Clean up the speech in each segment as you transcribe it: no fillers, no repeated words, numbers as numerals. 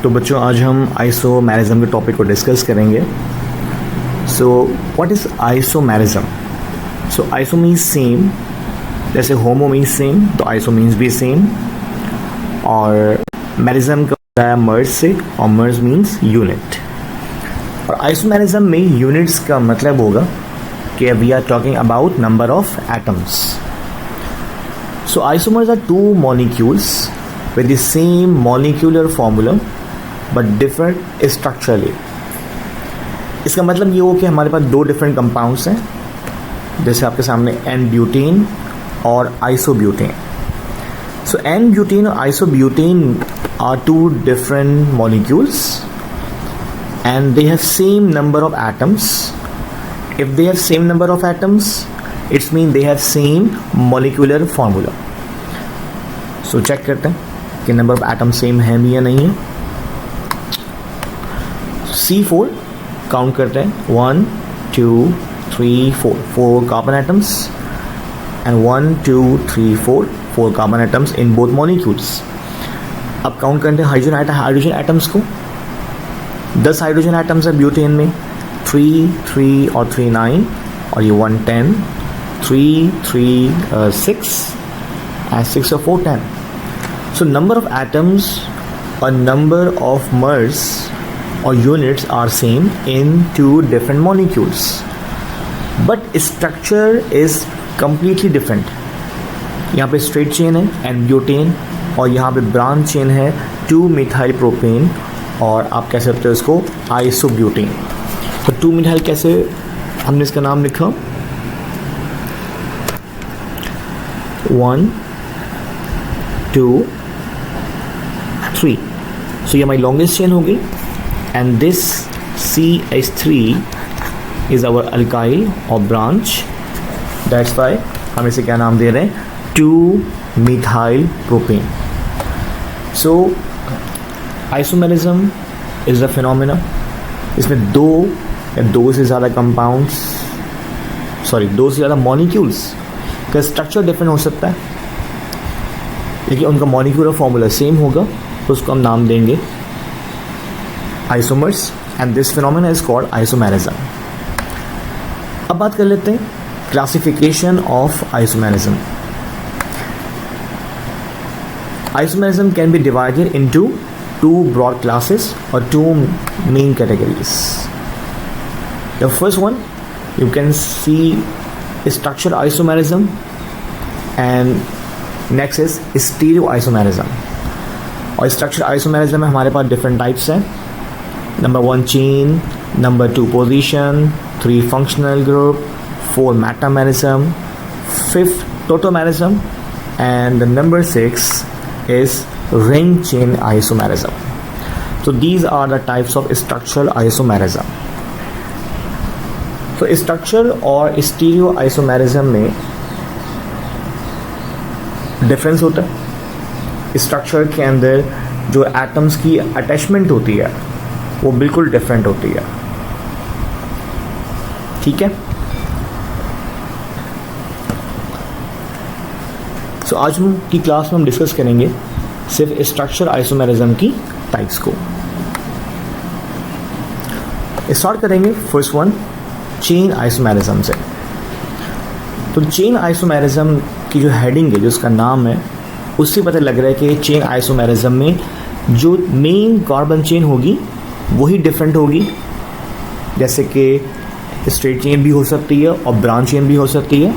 तो बच्चों आज हम आइसोमेरिज्म के टॉपिक को डिस्कस करेंगे. So what is isomerism? So iso means same, जैसे होमो मीन्स सेम तो आइसो मीन्स भी सेम, और मेरिज्म का होता है मर्ज से, और मर्ज मीन्स यूनिट. और आइसोमेरिज्म में यूनिट्स का मतलब होगा कि we are talking about number of atoms. So isomers are two molecules with the same molecular formula but different structurally. इसका मतलब ये हो कि हमारे पास दो डिफरेंट कंपाउंड्स हैं, जैसे आपके सामने एन ब्यूटेन और आइसोब्यूटेन. सो एन ब्यूटेन और isobutane are two different molecules and they have same number of atoms. If they have same number of atoms, it means they have same molecular formula. So check करते हैं कि number of atom same है भी या नहीं है. C4 count करते हैं, 1 2 3 4 4 carbon atoms and 1 2 3 4 4 carbon atoms in both molecules. अब काउंट करते हैं हाइड्रोजन एटम्स को. 10 हाइड्रोजन एटम्स है ब्यूटेन में, 3 3 और 3 9, और ये 1 10, 3 3 6 and 6 और 4 10. So number of atoms or number of moles or units are same in two different molecules, but structure is completely different. यहाँ पे straight chain है and butane, और यहाँ पे branch chain है 2-methyl propane, और आप कह सकते हो इसको isobutane. तो 2-methyl कैसे हमने इसका नाम लिखा, 1 2 3. So ये हमारी लॉन्गेस्ट चेन होगी, and this CH3 is our alkyl और ब्रांच. दैट्स वाई हम इसे क्या नाम दे रहे हैं, 2-methyl propane. So isomerism is a phenomena. इसमें दो या दो से ज़्यादा कंपाउंड्स, दो से ज़्यादा मॉलिक्यूल्स का स्ट्रक्चर डिफरेंट हो सकता है, लेकिन उनका मॉलिक्यूलर फॉर्मूला सेम होगा, तो उसको हम नाम देंगे isomers, and this phenomena is called isomerism. अब बात कर लेते हैं classification of isomerism. Isomerism can be divided into 2 broad classes or 2 main categories. The first one you can see structural isomerism, and next is stereoisomerism. और structure isomerism में हमारे पास different types हैं. Number 1 chain, number 2 position, 3 functional group, 4 metamerism, 5 tautomerism, and number 6 is ring chain isomerism. So these are the types of structural isomerism. So structural और stereo isomerism में difference होता है. Structure के अंदर जो एटम्स की attachment होती है वो बिल्कुल डिफरेंट होती है. ठीक है. सो आज हम की क्लास में हम डिस्कस करेंगे सिर्फ स्ट्रक्चर आइसोमेरिज्म की टाइप्स को. स्टार्ट करेंगे फर्स्ट वन चेन आइसोमेरिज्म से. तो चेन आइसोमेरिज्म की जो हेडिंग है, जो उसका नाम है, उससे पता लग रहा है कि चेन आइसोमेरिज्म में जो मेन कार्बन चेन होगी वही डिफरेंट होगी. जैसे कि स्ट्रेट चेन भी हो सकती है और ब्रांच चेन भी हो सकती है,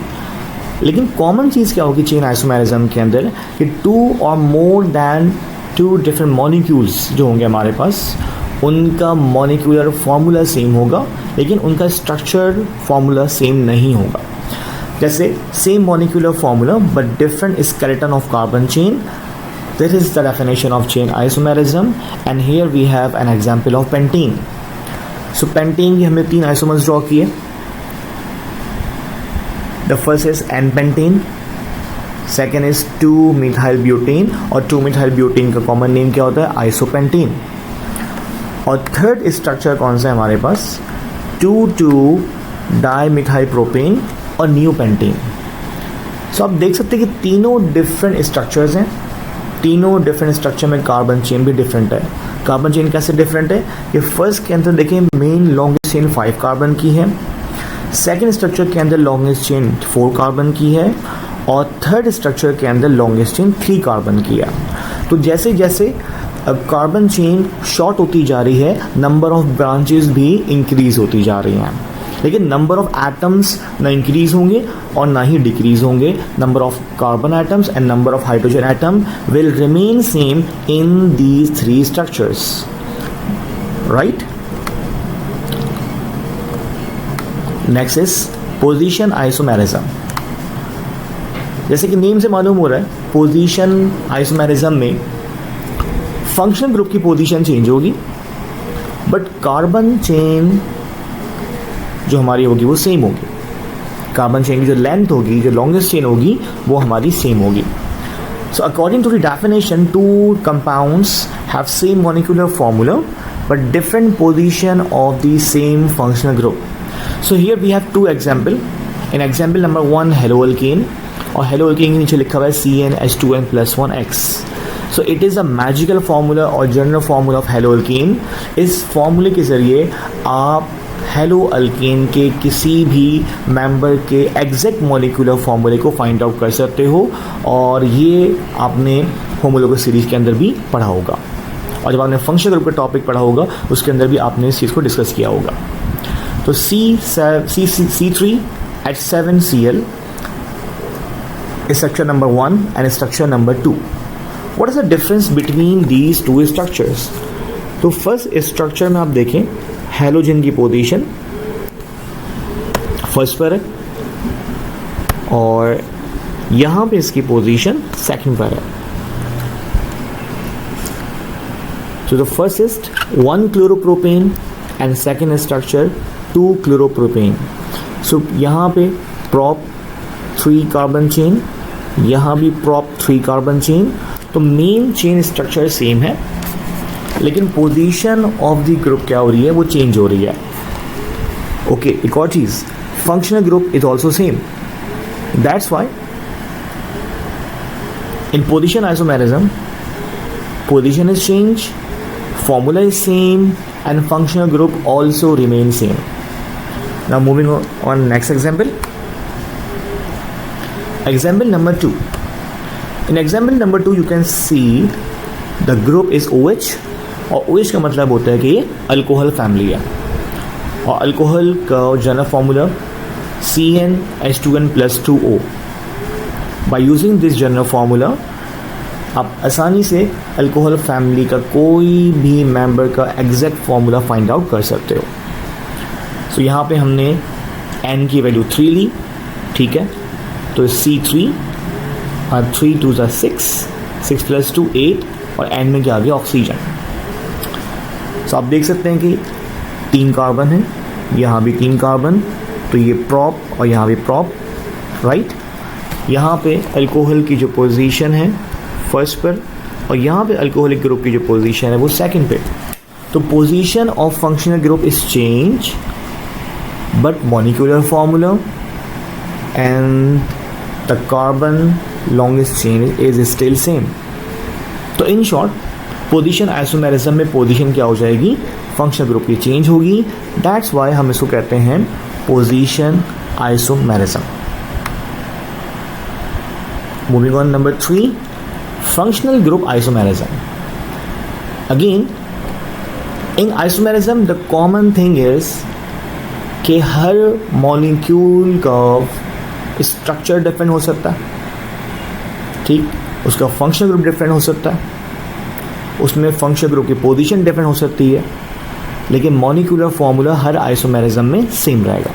लेकिन कॉमन चीज़ क्या होगी चेन आइसोमेरिज्म के अंदर कि 2 और मोर दैन 2 डिफरेंट मॉलिक्यूल्स जो होंगे हमारे पास, उनका मॉलिक्यूलर फार्मूला सेम होगा, लेकिन उनका स्ट्रक्चर फार्मूला सेम नहीं होगा. जैसे same molecular formula but different skeleton of carbon chain. This is the definition of chain isomerism, and here we have an example of pentene. So pentene की हमने 3 isomers draw किए. The first is N-pentene, second is 2-methyl butane, और 2-methyl butane का common name क्या होता है, आइसोपेंटीन. और third structure कौन सा है हमारे पास, 2,2-dimethyl propane और न्यूपेंटीन. सो आप देख सकते हैं कि तीनों डिफरेंट स्ट्रक्चर्स हैं, तीनों डिफरेंट स्ट्रक्चर में कार्बन चेन भी डिफरेंट है. कार्बन चेन कैसे डिफरेंट है कि फर्स्ट के अंदर देखें मेन लॉन्गेस्ट चेन 5 कार्बन की है, सेकेंड स्ट्रक्चर के अंदर लॉन्गेस्ट चेन 4 कार्बन की है और थर्ड स्ट्रक्चर के अंदर लॉन्गेस्ट चेन 3 कार्बन की है। तो जैसे जैसे कार्बन चेन शॉर्ट होती जा रही है, नंबर ऑफ ब्रांचेस भी इंक्रीज होती जा रही हैं, लेकिन नंबर ऑफ एटम्स ना इंक्रीज होंगे और ना ही डिक्रीज होंगे। Number of carbon atoms and number of hydrogen atom will remain same in these 3 structures, right. Next is position isomerism. जैसे कि नेम से मालूम हो रहा है, पोजीशन आइसोमेरिज्म में फंक्शनल ग्रुप की पोजीशन चेंज होगी, बट कार्बन चेन जो हमारी होगी वो सेम होगी। कार्बन चेन की जो लेंथ होगी, जो लॉन्गेस्ट चेन होगी, वो हमारी सेम होगी। So according to the definition, 2 compounds have same molecular formula but different position of the same functional group. So here we have 2 example. In example number 1 halo alkane, और halo alkane के नीचे लिखा हुआ है CnH2n+1x। So it is a magical formula और general formula of halo alkane. इस फार्मूले के ज़रिए आप हेलो अल्केन के किसी भी मेंबर के एग्जैक्ट मॉलिक्यूलर फार्मूले को फाइंड आउट कर सकते हो, और ये आपने होमोलोगस सीरीज के अंदर भी पढ़ा होगा, और जब आपने फंक्शनल ग्रुप का टॉपिक पढ़ा होगा उसके अंदर भी आपने इस चीज़ को डिस्कस किया होगा। तो C3H7Cl is structure number 1 and structure number 2. What is the difference between these 2 structures? तो फर्स्ट स्ट्रक्चर में आप देखें हैलोजन की पोजीशन फर्स्ट पर है और यहाँ पे इसकी पोजीशन सेकंड पर है। So the first is 1 chloropropane and second structure 2 chloropropane. So यहाँ पे prop 3 कार्बन चेन, यहाँ भी prop 3 कार्बन चेन। तो मेन चेन स्ट्रक्चर सेम है, लेकिन पोजीशन ऑफ द ग्रुप क्या हो रही है, वो चेंज हो रही है। ओके, एक और चीज़, functional group is also same. That's why in position isomerism position is change, formula is same and functional group also remain same. Now moving on next example, example number 2. In example number 2 you can see the group is OH, और OH का मतलब होता है कि ये alcohol family है, और alcohol का general formula CnH2n+2O। By using this general formula आप आसानी से अल्कोहल फैमिली का कोई भी मेंबर का एग्जैक्ट फार्मूला फाइंड आउट कर सकते हो। सो यहाँ पे हमने N की वैल्यू 3 ली, ठीक है, तो C3 और 3 2 6, 6 + 2 8, और N में क्या आ गया, ऑक्सीजन। सो आप देख सकते हैं कि 3 कार्बन है, यहाँ भी 3 कार्बन, तो ये प्रॉप और यहाँ भी प्रॉप, राइट। यहाँ पे अल्कोहल की जो पोजीशन है फर्स्ट पर, और यहाँ पे अल्कोहलिक ग्रुप की जो पोजीशन है वो सेकंड पे। तो position of functional group is change but molecular formula and the carbon longest chain is still same. तो इन शॉर्ट पोजीशन आइसोमेरिज्म में पोजीशन क्या हो जाएगी, फंक्शनल ग्रुप की चेंज होगी। दैट्स वाई हम इसको कहते हैं position isomerism. Moving on number 3, functional group isomerism. Again in isomerism the common thing is कि हर मॉलिक्यूल का स्ट्रक्चर डिफरेंट हो सकता है, ठीक, उसका फंक्शनल ग्रुप डिफरेंट हो सकता है, उसमें फंक्शनल ग्रुप की पोजीशन डिफरेंट हो सकती है, लेकिन मॉलिक्यूलर फॉर्मूला हर आइसोमेरिज्म में सेम रहेगा।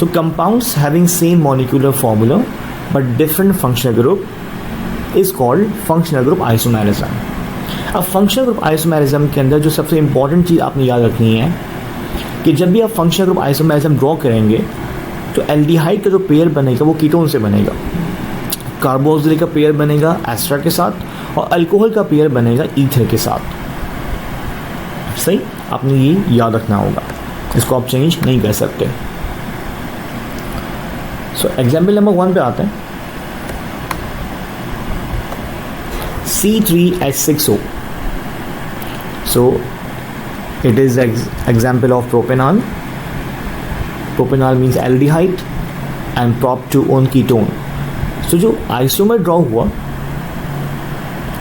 So compounds having same molecular formula but different functional group is called functional group isomerism. अब फंक्शनल ग्रुप आइसोमेरिज्म के अंदर जो सबसे इंपॉर्टेंट चीज़ आपने याद रखनी है कि जब भी आप फंक्शनल ग्रुप आइसोमेरिज्म ड्रॉ करेंगे तो एल्डिहाइड का जो पेयर बनेगा वो कीटोन से बनेगा, कार्बोक्सिलिक का पेयर बनेगा एस्टर के साथ, और अल्कोहल का पेयर बनेगा ईथर के साथ। सही, आपने ये याद रखना होगा, इसको आप चेंज नहीं कर सकते। सो एग्जाम्पल नंबर 1 पे आते हैं। C3H6O, So it is example of propanol. Propanol means aldehyde and prop to own ketone. So जो आइसोमर ड्रॉ हुआ,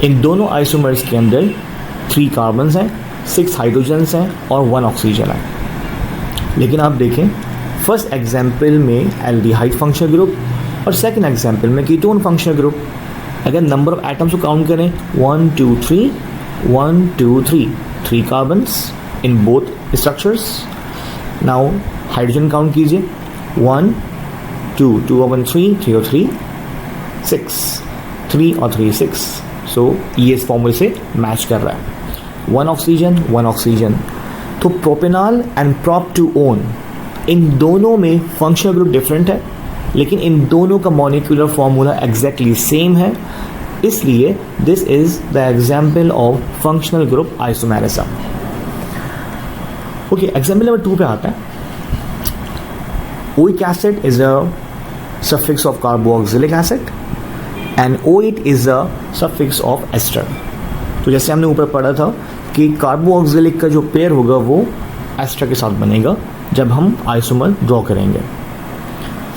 इन दोनों आइसोमर्स के अंदर 3 कार्बन्स हैं, 6 हाइड्रोजन्स हैं और 1 ऑक्सीजन है. लेकिन आप देखें फर्स्ट एग्जाम्पल में एल्डिहाइड फंक्शनल ग्रुप और सेकंड एग्जाम्पल में कीटोन फंक्शनल ग्रुप. अगर नंबर ऑफ एटम्स को काउंट करें 1 2 3 1 2 3 3 carbons in both structures. Now hydrogen count कीजिए 1 2 2 और 1 3 3 और 3 6 3 और 3 6. सो ये इस फॉर्मूले से मैच कर रहा है. 1 ऑक्सीजन. तो प्रोपेनॉल एंड प्रॉप टू ओन इन दोनों में फंक्शनल ग्रुप डिफरेंट है, लेकिन इन दोनों का मॉलिक्यूलर फॉर्मूला एग्जैक्टली सेम है. इसलिए this is the example of functional group isomerism. Okay, example number 2 पे आता है. Oic acid is a suffix of carboxylic acid and OH is a suffix of ester. तो जैसे हमने ऊपर पढ़ा था कि कार्बोक्सिलिक का जो पेयर होगा वो एस्टर के साथ बनेगा जब हम आइसोमर ड्रॉ करेंगे.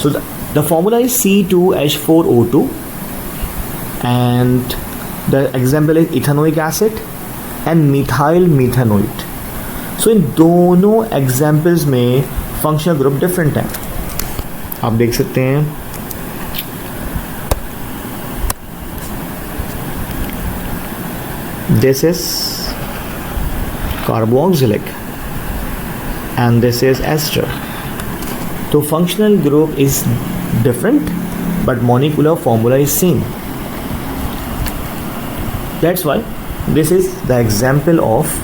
So the formula is C2H4O2 and the example is ethanoic acid and methyl methanoate. सो इन दोनों एग्जाम्पल्स में फंक्शनल ग्रुप डिफरेंट है. आप देख सकते हैं this is carboxylic and this is ester. तो functional group is different but molecular formula is same. That's why this is the example of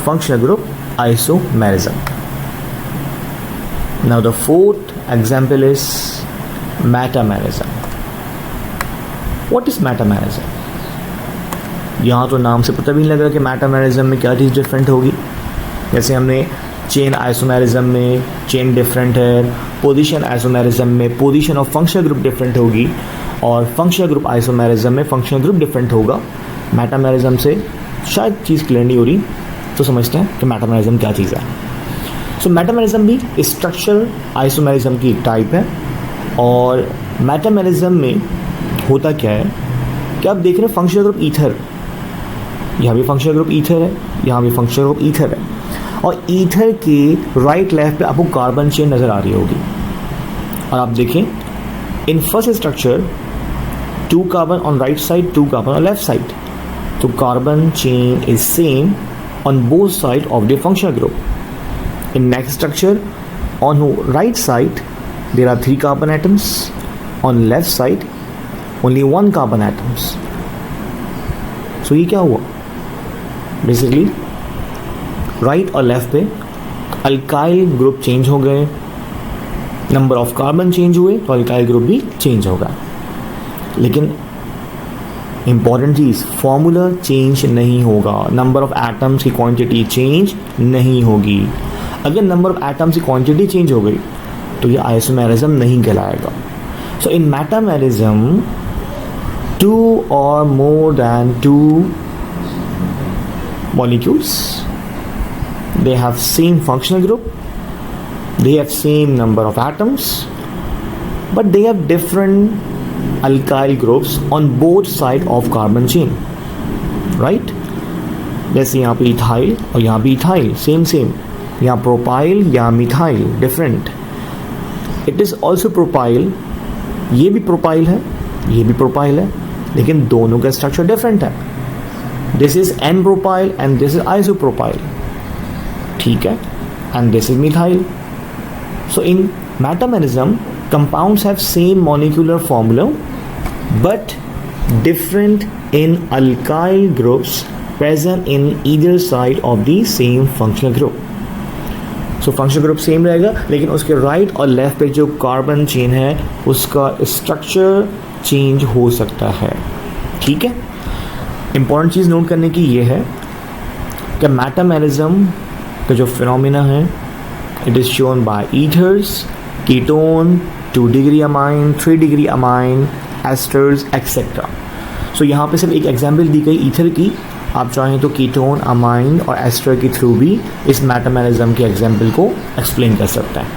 functional group isomerism. Now the fourth example is metamerism. What is metamerism? यहाँ तो नाम से पता भी नहीं लग रहा कि metamerism में क्या चीज़ डिफरेंट होगी. जैसे हमने चेन आइसोमेरिज्म में चेन डिफरेंट है, पोजीशन आइसोमेरिज्म में position of functional group different होगी और फंक्शनल ग्रुप आइसोमेरिज्म में फंक्शनल ग्रुप डिफरेंट होगा. मेटामेरिज्म से शायद चीज़ क्लियर नहीं हो रही, तो समझते हैं कि मेटामेरिज्म क्या चीज़ है. सो मेटामेरिज्म भी स्ट्रक्चरल आइसोमेरिज्म की टाइप है. और मेटामेरिज्म में होता क्या है कि आप देख रहे हैं फंक्शनल ग्रुप ईथर, यहाँ भी फंक्शनल ग्रुप ईथर है, यहाँ भी फंक्शनल ग्रुप ईथर है. और ईथर के राइट लेफ्ट पे आपको कार्बन चेन नज़र आ रही होगी. और आप देखें in first structure 2 carbon on right side, 2 carbon on left side. तो carbon chain is same on both side of the functional group. In next structure, on right side there are 3 carbon atoms, on left side only 1 carbon atoms. So ये क्या हुआ? Basically right और left पे alkyl group change हो गए, number of carbon change हुए तो alkyl group भी चेंज होगा. लेकिन इंपॉर्टेंट चीज़, फॉर्मूला चेंज नहीं होगा, नंबर ऑफ एटम्स की क्वांटिटी चेंज नहीं होगी. अगर नंबर ऑफ एटम्स की क्वांटिटी चेंज हो गई तो ये आइसोमेरिज्म नहीं कहलाएगा. सो इन metamerism 2 or more than 2 molecules, they have same functional group, they have same number of atoms, but they have different alkyl groups on both side of carbon chain, right? जैसे यहाँ पे ethyl और यहाँ भी ethyl same. यहाँ propyl या methyl different. It is also propyl, ये भी प्रोपाइल है, ये भी प्रोपाइल है, लेकिन दोनों का स्ट्रक्चर डिफरेंट है. This is an propyl and this is isopropyl, ठीक है, and this is methyl. So in metamerism compounds have same molecular formula but different in alkyl groups present in either side of the same functional group. So functional group same रहेगा, लेकिन उसके right और left पे जो carbon chain है उसका structure change हो सकता है. ठीक है, इंपॉर्टेंट चीज़ नोट करने की ये है कि मेटामेरिज्म का जो फिनोमिना है it is shown by ethers, ketone, 2 degree amine, 3 degree amine, esters etcetera. So यहाँ पे सिर्फ एक एग्जाम्पल दी गई ईथर की आप चाहें तो कीटोन, अमाइन और एस्टर के थ्रू भी इस मेटामेरिज्म के एग्जाम्पल को एक्सप्लेन कर सकते हैं.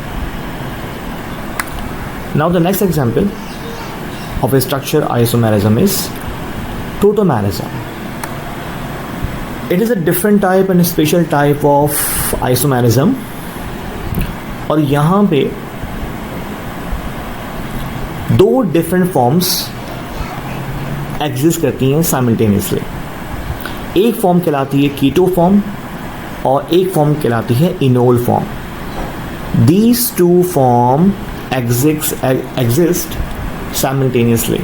Now the next example of a structure isomerism is tautomerism. It is a different type and a special type of isomerism. और यहाँ पे दो डिफरेंट फॉर्म्स एग्जिस्ट करती हैं साइमल्टेनियसली. एक फॉर्म कहलाती है कीटो फॉर्म और एक फॉर्म कहलाती है enol form. These two form exist simultaneously.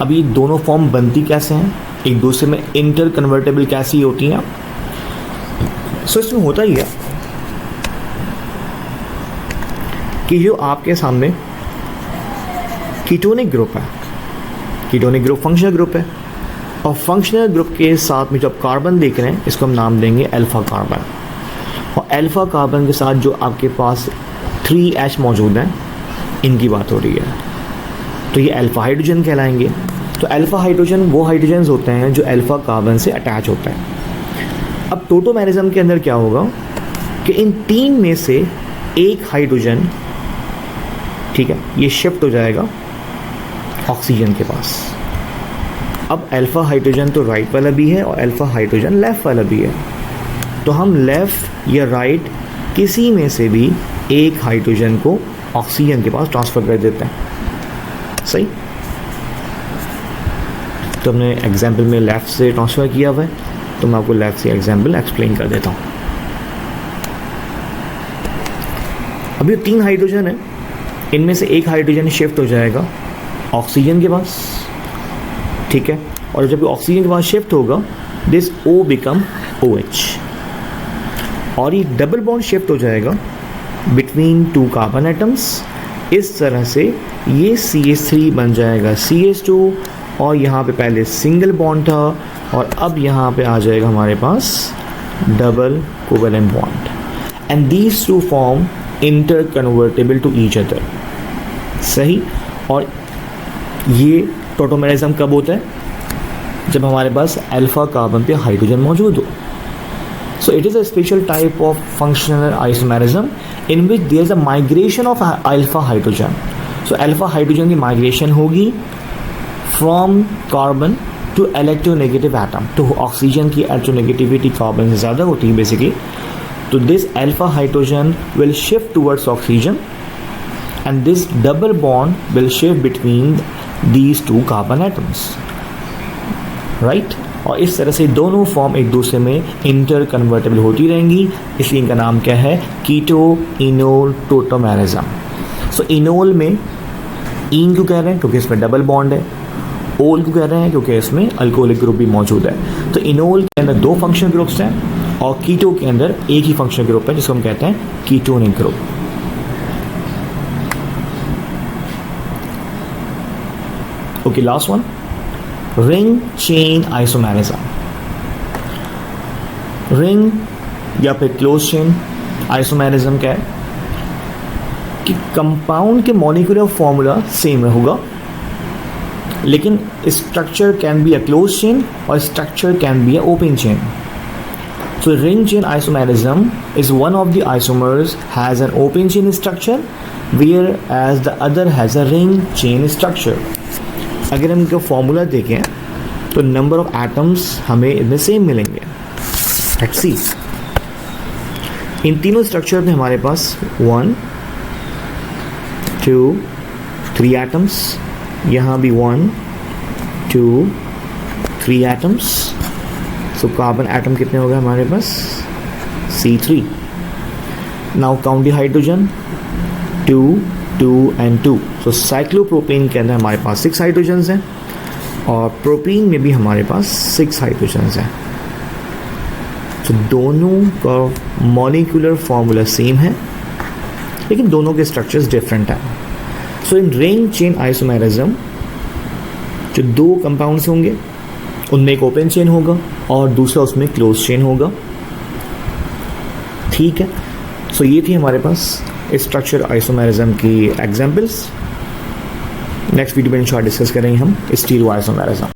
अब ये दोनों फॉर्म बनती कैसे हैं, एक दूसरे में इंटर कन्वर्टेबल कैसी होती हैं. सो इसमें होता ही है कि जो आपके सामने कीटोनिक ग्रुप है, कीटोनिक ग्रुप फंक्शनल ग्रुप है, और फंक्शनल ग्रुप के साथ में जो आप कार्बन देख रहे हैं इसको हम नाम देंगे अल्फा कार्बन. और अल्फा कार्बन के साथ जो आपके पास 3H मौजूद हैं, इनकी बात हो रही है, तो ये अल्फा हाइड्रोजन कहलाएंगे. तो अल्फा हाइड्रोजन वो हाइड्रोजन्स होते हैं जो अल्फा कार्बन से अटैच होते हैं. अब टोटोमेरिज्म के अंदर क्या होगा कि इन तीन में से एक हाइड्रोजन, ठीक है, ये शिफ्ट हो जाएगा ऑक्सीजन के पास. अब अल्फा हाइड्रोजन तो राइट वाला भी है और अल्फा हाइड्रोजन लेफ्ट वाला भी है, तो हम लेफ्ट या राइट किसी में से भी एक हाइड्रोजन को ऑक्सीजन के पास ट्रांसफ़र कर देते हैं. सही. तो हमने एग्जाम्पल में लेफ़्ट से ट्रांसफ़र किया हुआ है, तो मैं आपको लेफ़्ट से एग्जाम्पल एक्सप्लेन कर देता हूँ. अब ये 3 हाइड्रोजन है, इनमें से एक हाइड्रोजन शिफ्ट हो जाएगा ऑक्सीजन के पास, ठीक है. और जब ऑक्सीजन के पास शिफ्ट होगा, दिस O बिकम OH, और ये डबल बॉन्ड शिफ्ट हो जाएगा बिटवीन 2 कार्बन एटम्स. इस तरह से ये CH3 बन जाएगा CH2, और यहाँ पे पहले सिंगल बॉन्ड था और अब यहाँ पे आ जाएगा हमारे पास double covalent bond. And these two form interconvertible to each other. सही. और ये टोटोमेरिज्म कब होता है, जब हमारे पास अल्फा कार्बन पे हाइड्रोजन मौजूद हो. So it is a special type of functional isomerism in which there is a migration of alpha hydrogen. So alpha hydrogen की migration होगी from carbon to electronegative atom. तो ऑक्सीजन की electronegativity carbon से ज़्यादा होती है basically. तो this alpha hydrogen will shift towards oxygen, and this double bond will shift between these 2 carbon atoms. Right? और इस तरह से दोनों फॉर्म एक दूसरे में इंटर कन्वर्टेबल होती रहेंगी, इसलिए इनका नाम क्या है, कीटो इनोल टोटोमेरिज्म. सो इनोल में इन क्यों कह रहे हैं, क्योंकि इसमें डबल बॉन्ड है. ओल क्यों कह रहे हैं, क्योंकि इसमें अल्कोहलिक ग्रुप भी मौजूद है. तो इनोल के अंदर 2 फंक्शनल ग्रुप्स हैं और कीटो के अंदर एक ही फंक्शनल ग्रुप है जिसको हम कहते हैं ketonic group. Okay, last one, ring chain isomerism. Ring या फिर क्लोज चेन आइसोमेरिज्म क्या है कि कंपाउंड के मॉलिक्यूलर फॉर्मूला सेम होगा, लेकिन structure can be a close chain और structure can be a open chain. So ring chain isomerism is one of the isomers has an open chain structure, whereas the other has a ring chain structure. अगर हम इनका formula देखें तो number of atoms हमें इनमें same मिलेंगे. Let's see, इन तीनों structure में हमारे पास 1 2 3 एटम्स, यहाँ भी 1 2 3 एटम्स. सो कार्बन एटम कितने हो गए हमारे पास, C3. Now count the hydrogen, 2 2 and 2. So cyclopropane के अंदर हमारे पास 6 हाइड्रोजन्स हैं और प्रोपीन में भी हमारे पास 6 हाइड्रोजन्स हैं. तो दोनों का मॉलिक्यूलर फॉर्मूला सेम है, लेकिन दोनों के स्ट्रक्चर्स डिफरेंट हैं. सो इन रिंग चेन आइसोमेरिज्म जो 2 कंपाउंड्स होंगे उनमें एक ओपन चेन होगा और दूसरा उसमें क्लोज चेन होगा. ठीक है. सो ये थी हमारे पास स्ट्रक्चर आइसोमेरिज्म की एग्जांपल्स. नेक्स्ट वीडियो में इंशाल्लाह डिस्कस करेंगे हम स्टीरियो आइसोमेरिज्म.